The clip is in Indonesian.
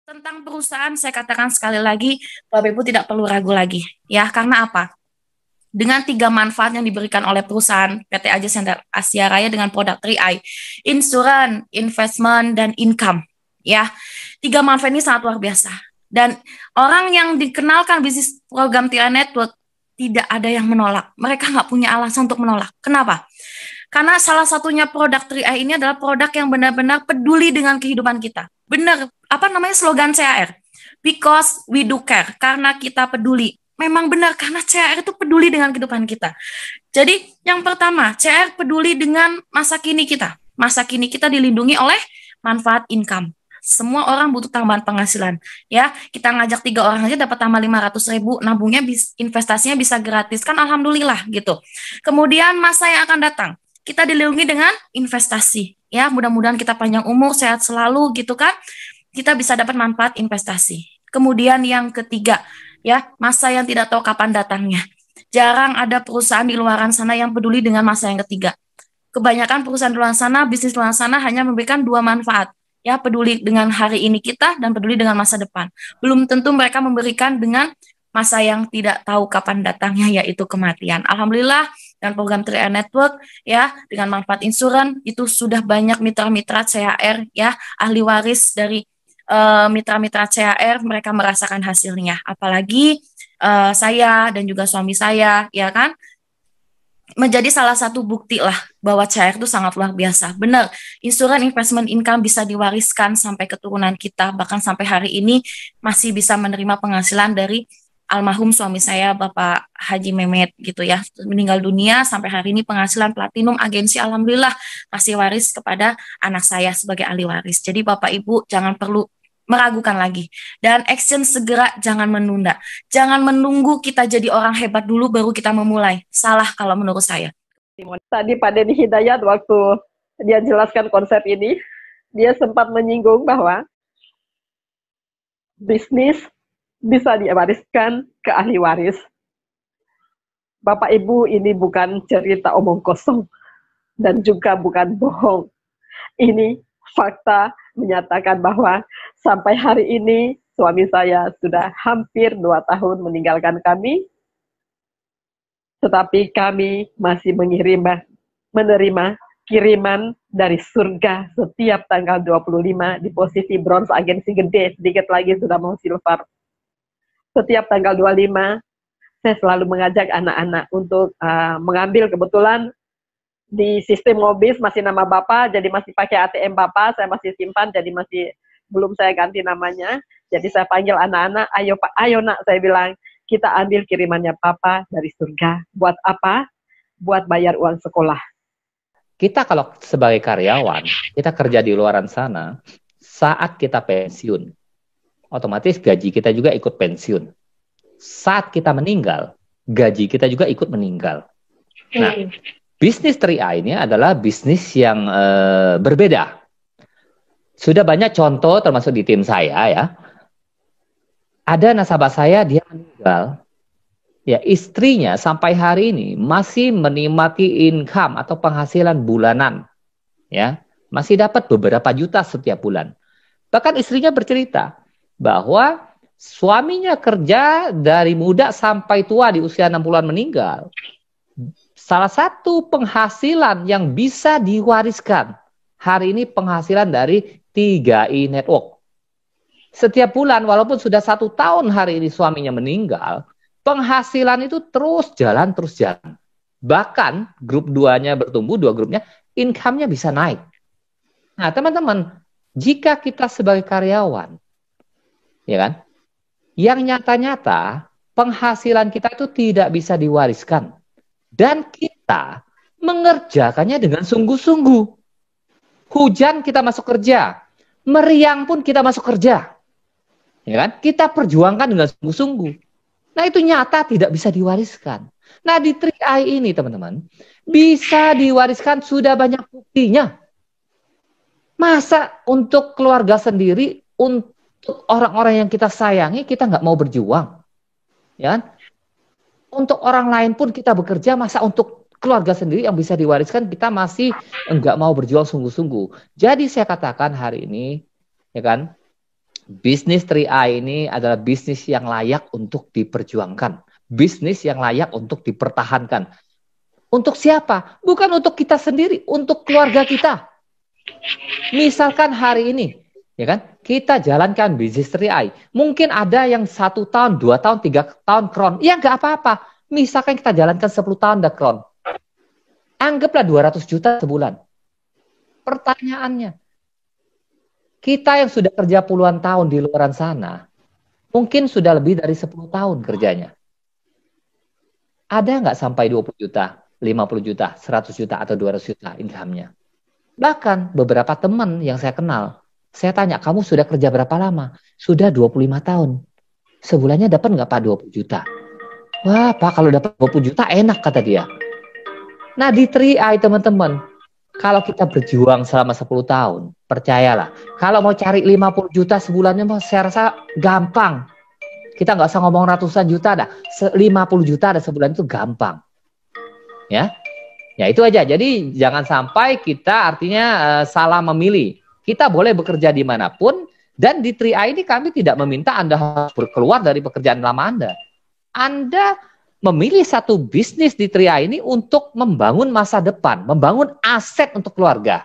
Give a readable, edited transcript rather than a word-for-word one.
Tentang perusahaan, saya katakan sekali lagi, Bapak Ibu tidak perlu ragu lagi. Ya, karena apa? Dengan tiga manfaat yang diberikan oleh perusahaan PT Aja Center Asia Raya dengan produk 3i, insurance, investment, dan income. Ya, tiga manfaat ini sangat luar biasa. Dan orang yang dikenalkan bisnis program TIA Network tidak ada yang menolak. Mereka nggak punya alasan untuk menolak. Kenapa? Karena salah satunya produk 3i ini adalah produk yang benar-benar peduli dengan kehidupan kita. Benar, apa namanya slogan CAR? Because we do care, karena kita peduli. Memang benar, karena CAR itu peduli dengan kehidupan kita. Jadi yang pertama, CAR peduli dengan masa kini kita. Masa kini kita dilindungi oleh manfaat income. Semua orang butuh tambahan penghasilan. Ya, kita ngajak 3 orang aja dapat tambah 500.000, nabungnya investasinya bisa gratis kan, alhamdulillah gitu. Kemudian masa yang akan datang, kita dilindungi dengan investasi. Ya, mudah-mudahan kita panjang umur, sehat selalu gitu kan. Kita bisa dapat manfaat investasi. Kemudian yang ketiga, ya, masa yang tidak tahu kapan datangnya. Jarang ada perusahaan di luar sana yang peduli dengan masa yang ketiga. Kebanyakan perusahaan di luar sana, bisnis di luar sana hanya memberikan dua manfaat. Ya, peduli dengan hari ini kita dan peduli dengan masa depan. Belum tentu mereka memberikan dengan masa yang tidak tahu kapan datangnya, yaitu kematian. Alhamdulillah, dengan program 3R Network, ya, dengan manfaat insuran, itu sudah banyak mitra-mitra CHR, ya, ahli waris dari mitra-mitra CHR, mereka merasakan hasilnya. Apalagi saya dan juga suami saya, ya kan, menjadi salah satu bukti lah bahwa CHR itu sangat luar biasa. Benar, insurance investment income bisa diwariskan sampai keturunan kita, bahkan sampai hari ini masih bisa menerima penghasilan dari almarhum suami saya, Bapak Haji Mehmet gitu ya. Meninggal dunia sampai hari ini penghasilan platinum agensi, alhamdulillah masih waris kepada anak saya sebagai ahli waris. Jadi Bapak Ibu jangan perlu meragukan lagi. Dan action segera, jangan menunda. Jangan menunggu kita jadi orang hebat dulu baru kita memulai. Salah kalau menurut saya. Tadi Pak Denny Hidayat waktu dia jelaskan konsep ini, dia sempat menyinggung bahwa bisnis bisa diwariskan ke ahli waris. Bapak Ibu, ini bukan cerita omong kosong dan juga bukan bohong. Ini fakta menyatakan bahwa sampai hari ini suami saya sudah hampir 2 tahun meninggalkan kami, tetapi kami masih menerima kiriman dari surga setiap tanggal 25 di posisi bronze agensi gede, sedikit lagi sudah mau silver. Setiap tanggal 25, saya selalu mengajak anak-anak untuk mengambil, kebetulan di sistem Mobis masih nama Bapak, jadi masih pakai ATM Bapak, saya masih simpan, jadi masih belum saya ganti namanya. Jadi saya panggil anak-anak, ayo Pak, ayo nak, saya bilang, kita ambil kirimannya Papa dari surga. Buat apa? Buat bayar uang sekolah. Kita kalau sebagai karyawan, kita kerja di luaran sana, saat kita pensiun, otomatis gaji kita juga ikut pensiun. Saat kita meninggal, gaji kita juga ikut meninggal. Nah, bisnis 3i ini adalah bisnis yang berbeda. Sudah banyak contoh, termasuk di tim saya ya. Ada nasabah saya, dia meninggal. Ya, istrinya sampai hari ini masih menikmati income atau penghasilan bulanan. Ya, masih dapat beberapa juta setiap bulan. Bahkan istrinya bercerita bahwa suaminya kerja dari muda sampai tua di usia 60-an meninggal. Salah satu penghasilan yang bisa diwariskan hari ini penghasilan dari 3i Network. Setiap bulan walaupun sudah 1 tahun hari ini suaminya meninggal, penghasilan itu terus jalan. Bahkan grup 2-nya bertumbuh, 2 grupnya, income-nya bisa naik. Nah teman-teman, jika kita sebagai karyawan, ya kan, yang nyata-nyata penghasilan kita itu tidak bisa diwariskan. Dan kita mengerjakannya dengan sungguh-sungguh. Hujan kita masuk kerja, meriang pun kita masuk kerja. Ya kan? Kita perjuangkan dengan sungguh-sungguh. Nah itu nyata tidak bisa diwariskan. Nah di 3i ini teman-teman, bisa diwariskan, sudah banyak buktinya. Masa untuk keluarga sendiri, untuk orang-orang yang kita sayangi, kita nggak mau berjuang? Ya kan? Untuk orang lain pun kita bekerja, masa untuk keluarga sendiri yang bisa diwariskan kita masih nggak mau berjuang sungguh-sungguh. Jadi saya katakan hari ini, ya kan, Bisnis 3i ini adalah bisnis yang layak untuk diperjuangkan. Bisnis yang layak untuk dipertahankan. Untuk siapa? Bukan untuk kita sendiri, untuk keluarga kita. Misalkan hari ini, ya kan, kita jalankan bisnis 3i. Mungkin ada yang 1 tahun, 2 tahun, 3 tahun kron. Ya nggak apa-apa. Misalkan kita jalankan 10 tahun dah kron. Anggaplah 200 juta sebulan. Pertanyaannya, kita yang sudah kerja puluhan tahun di luar sana, mungkin sudah lebih dari 10 tahun kerjanya. Ada nggak sampai 20 juta, 50 juta, 100 juta, atau 200 juta income-nya? Bahkan beberapa teman yang saya kenal, saya tanya, kamu sudah kerja berapa lama? Sudah 25 tahun. Sebulannya dapat nggak Pak 20 juta? Wah Pak, kalau dapat 20 juta enak, kata dia. Nah di 3i teman-teman, kalau kita berjuang selama 10 tahun, percayalah, kalau mau cari 50 juta sebulannya, saya rasa gampang. Kita nggak usah ngomong ratusan juta dah, 50 juta ada sebulan itu gampang. Ya itu aja. Jadi jangan sampai kita artinya salah memilih. Kita boleh bekerja dimanapun, dan di 3i ini kami tidak meminta Anda harus keluar dari pekerjaan lama Anda. Anda memilih satu bisnis di 3i ini untuk membangun masa depan, membangun aset untuk keluarga.